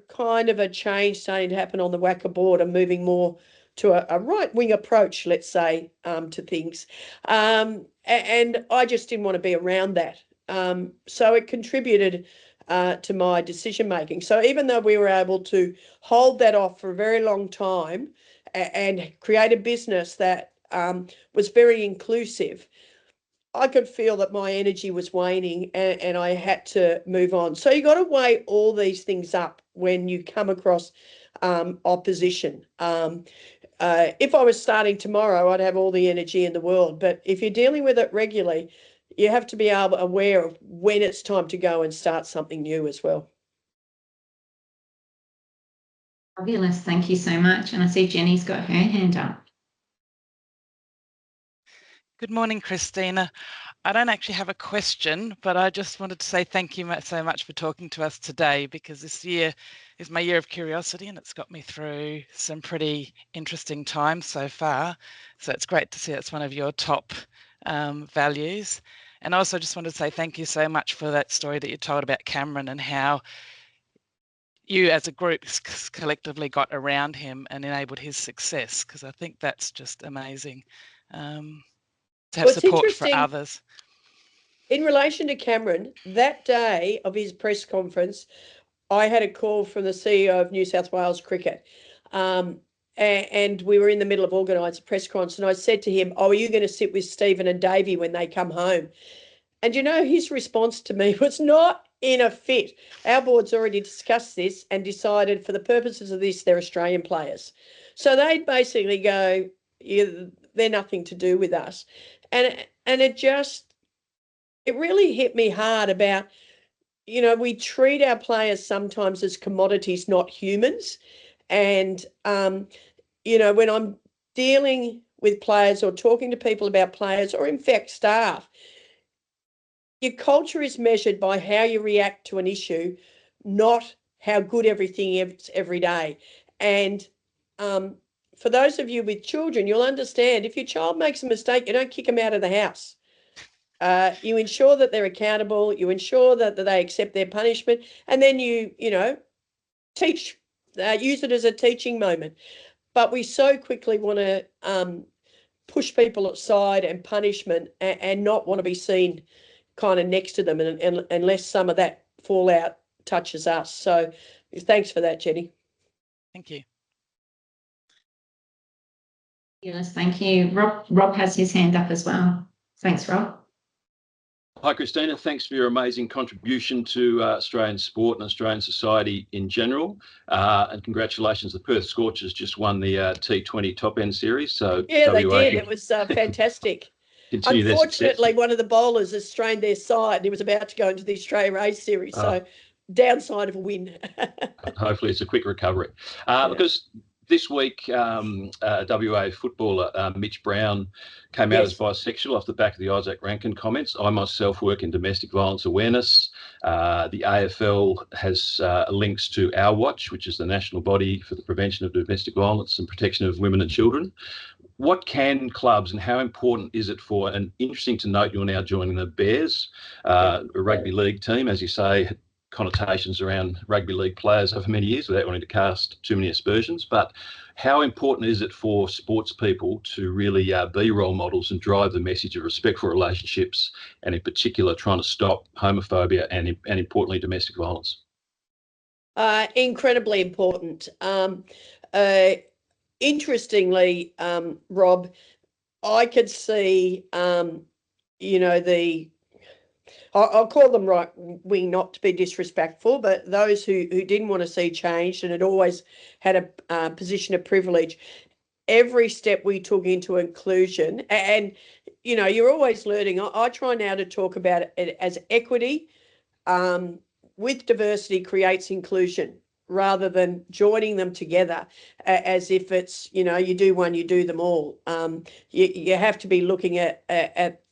kind of a change starting to happen on the WACA board and moving more to a right-wing approach, let's say, to things. And I just didn't want to be around that. So it contributed to my decision-making. So even though we were able to hold that off for a very long time and create a business that was very inclusive, I could feel that my energy was waning and I had to move on. So you got to weigh all these things up when you come across opposition. If I was starting tomorrow, I'd have all the energy in the world. But if you're dealing with it regularly, you have to be aware of when it's time to go and start something new as well. Fabulous. Thank you so much. And I see Jenny's got her hand up. Good morning, Christina. I don't actually have a question, but I just wanted to say thank you so much for talking to us today, because this year is my year of curiosity and it's got me through some pretty interesting times so far. So it's great to see it's one of your top values. And I also just wanted to say thank you so much for that story that you told about Cameron and how you as a group collectively got around him and enabled his success, because I think that's just amazing. To have support for others. In relation to Cameron, that day of his press conference, I had a call from the CEO of New South Wales Cricket, and we were in the middle of organising a press conference, and I said to him, "Oh, are you going to sit with Stephen and Davey when they come home?" And his response to me was not in a fit. Our board's already discussed this and decided for the purposes of this, they're Australian players. So they'd basically go, they're nothing to do with us. And it really hit me hard about, we treat our players sometimes as commodities, not humans. And, when I'm dealing with players or talking to people about players or in fact staff, your culture is measured by how you react to an issue, not how good everything is every day. And for those of you with children, you'll understand if your child makes a mistake, you don't kick them out of the house. You ensure that they're accountable, you ensure that they accept their punishment, and then you teach, use it as a teaching moment. But we so quickly want to push people aside and punishment and not want to be seen kind of next to them, and unless some of that fallout touches us. So thanks for that, Jenny. Thank you. Yes, thank you. Rob has his hand up as well. Thanks, Rob. Hi, Christina. Thanks for your amazing contribution to Australian sport and Australian society in general. And congratulations, the Perth Scorchers just won the T20 Top End Series. So yeah, they did. It was fantastic. Unfortunately, one of the bowlers has strained their side and he was about to go into the Australian Race Series. So downside of a win. Hopefully it's a quick recovery. Because this week, WA footballer Mitch Brown came out as bisexual off the back of the Isaac Rankin comments. I myself work in domestic violence awareness. The AFL has links to Our Watch, which is the national body for the prevention of domestic violence and protection of women and children. What can clubs and how important is it for, and interesting to note you're now joining the Bears, a rugby league team, as you say, connotations around rugby league players over many years without wanting to cast too many aspersions, but how important is it for sports people to really be role models and drive the message of respectful relationships, and in particular trying to stop homophobia and importantly domestic violence? Incredibly important. Interestingly, Rob, I could see I'll call them right wing, not to be disrespectful, but those who didn't want to see change and had always had a position of privilege, every step we took into inclusion, and you're always learning. I try now to talk about it as equity with diversity creates inclusion, rather than joining them together as if it's, you do one, you do them all. You have to be looking at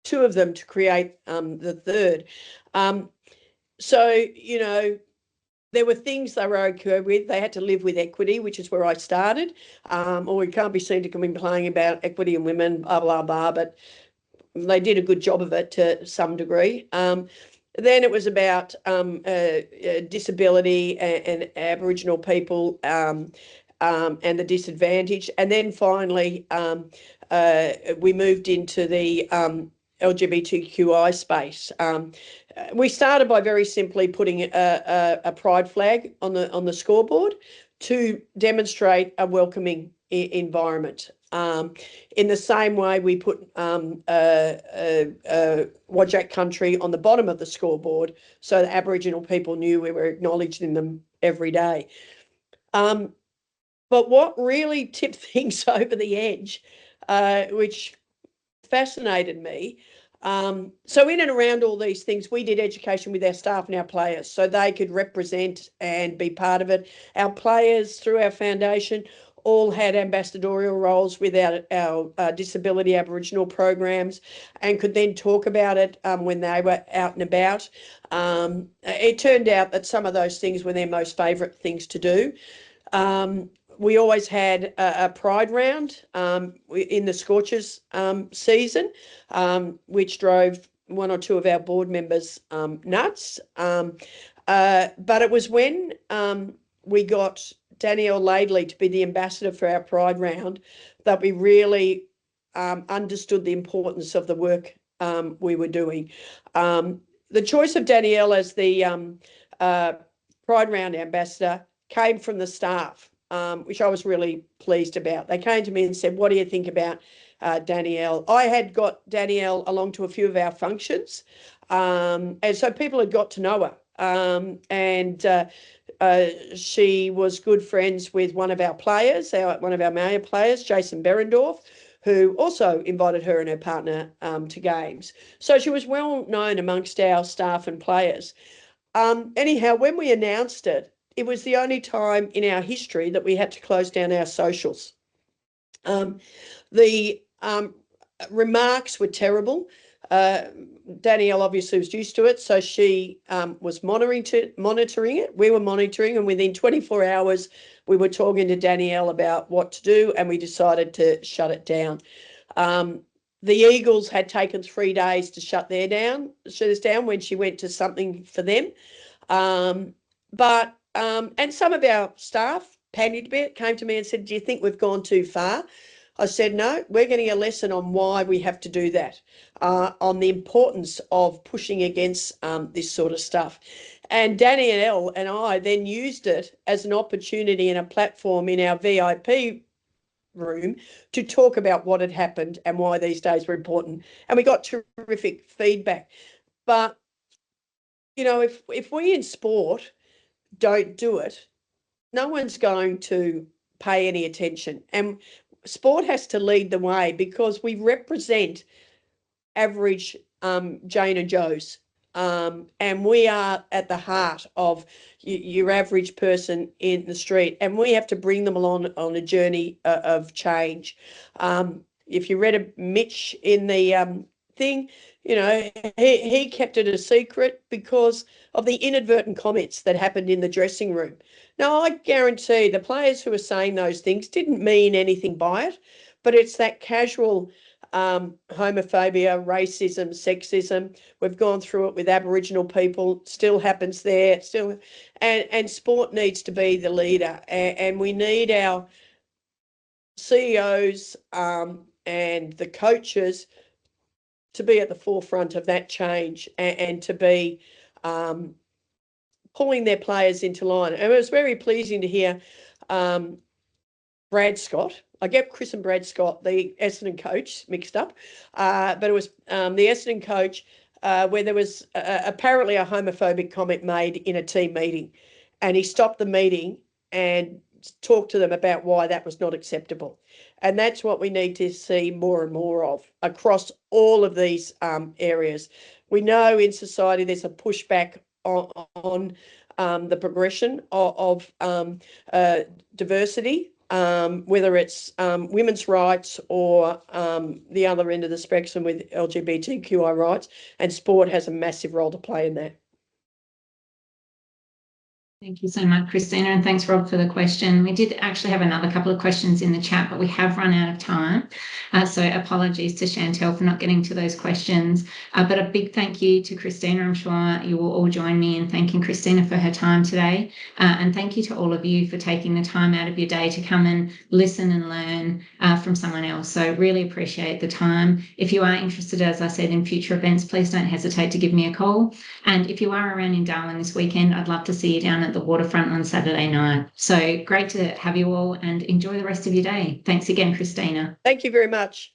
two of them to create the third. So, there were things they were okay with. They had to live with equity, which is where I started. Or we can't be seen to be playing about equity and women, blah, blah, blah. But they did a good job of it to some degree. Then it was about disability and Aboriginal people and the disadvantage. And then finally, we moved into the LGBTQI space. We started by very simply putting a pride flag on the scoreboard to demonstrate a welcoming environment. In the same way, we put Wajak country on the bottom of the scoreboard so that Aboriginal people knew we were acknowledging them every day. But what really tipped things over the edge, which fascinated me, so in and around all these things, we did education with our staff and our players so they could represent and be part of it. Our players, through our foundation, all had ambassadorial roles with our disability Aboriginal programs and could then talk about it when they were out and about. It turned out that some of those things were their most favourite things to do. We always had a pride round in the Scorchers season, which drove one or two of our board members nuts. But it was when we got Danielle Laidley to be the ambassador for our pride round that we really understood the importance of the work we were doing. The choice of Danielle as the pride round ambassador came from the staff, which I was really pleased about. They came to me and said, what do you think about Danielle? I had got Danielle along to a few of our functions, and so people had got to know her. She was good friends with one of our players, one of our Mayor players, Jason Berendorf, who also invited her and her partner to games. So she was well known amongst our staff and players. Anyhow, when we announced it, it was the only time in our history that we had to close down our socials. The remarks were terrible. Danielle obviously was used to it, so she was monitoring it. We were monitoring, and within 24 hours, we were talking to Danielle about what to do, and we decided to shut it down. the Eagles had taken 3 days to shut us down when she went to something for them. And some of our staff panicked a bit, came to me and said, do you think we've gone too far? I said, no, we're getting a lesson on why we have to do that, on the importance of pushing against this sort of stuff. And Danielle and I then used it as an opportunity and a platform in our VIP room to talk about what had happened and why these days were important. And we got terrific feedback. But, you know, if we in sport don't do it, no one's going to pay any attention. And sport has to lead the way, because we represent average Jane and Joes. And we are at the heart of your average person in the street, and we have to bring them along on a journey of change. If you read Mitch in the thing, you know, he kept it a secret because of the inadvertent comments that happened in the dressing room. Now, I guarantee the players who are saying those things didn't mean anything by it, but it's that casual homophobia, racism, sexism. We've gone through it with Aboriginal people, still happens there, and sport needs to be the leader, and we need our CEOs and the coaches to be at the forefront of that change, and to be pulling their players into line. And it was very pleasing to hear Brad Scott. I get Chris and Brad Scott, the Essendon coach, mixed up, but it was the Essendon coach where there was apparently a homophobic comment made in a team meeting, and he stopped the meeting and talked to them about why that was not acceptable. And that's what we need to see more and more of across all of these areas. We know in society there's a pushback on the progression of diversity, whether it's women's rights or the other end of the spectrum with LGBTQI rights, and sport has a massive role to play in that. Thank you so much, Christina, and thanks, Rob, for the question. We did actually have another couple of questions in the chat, but we have run out of time. So apologies to Chantel for not getting to those questions. But a big thank you to Christina. I'm sure you will all join me in thanking Christina for her time today. And thank you to all of you for taking the time out of your day to come and listen and learn from someone else. So really appreciate the time. If you are interested, as I said, in future events, please don't hesitate to give me a call. And if you are around in Darwin this weekend, I'd love to see you down at the waterfront on Saturday night. So great to have you all, and enjoy the rest of your day. Thanks again, Christina. Thank you very much.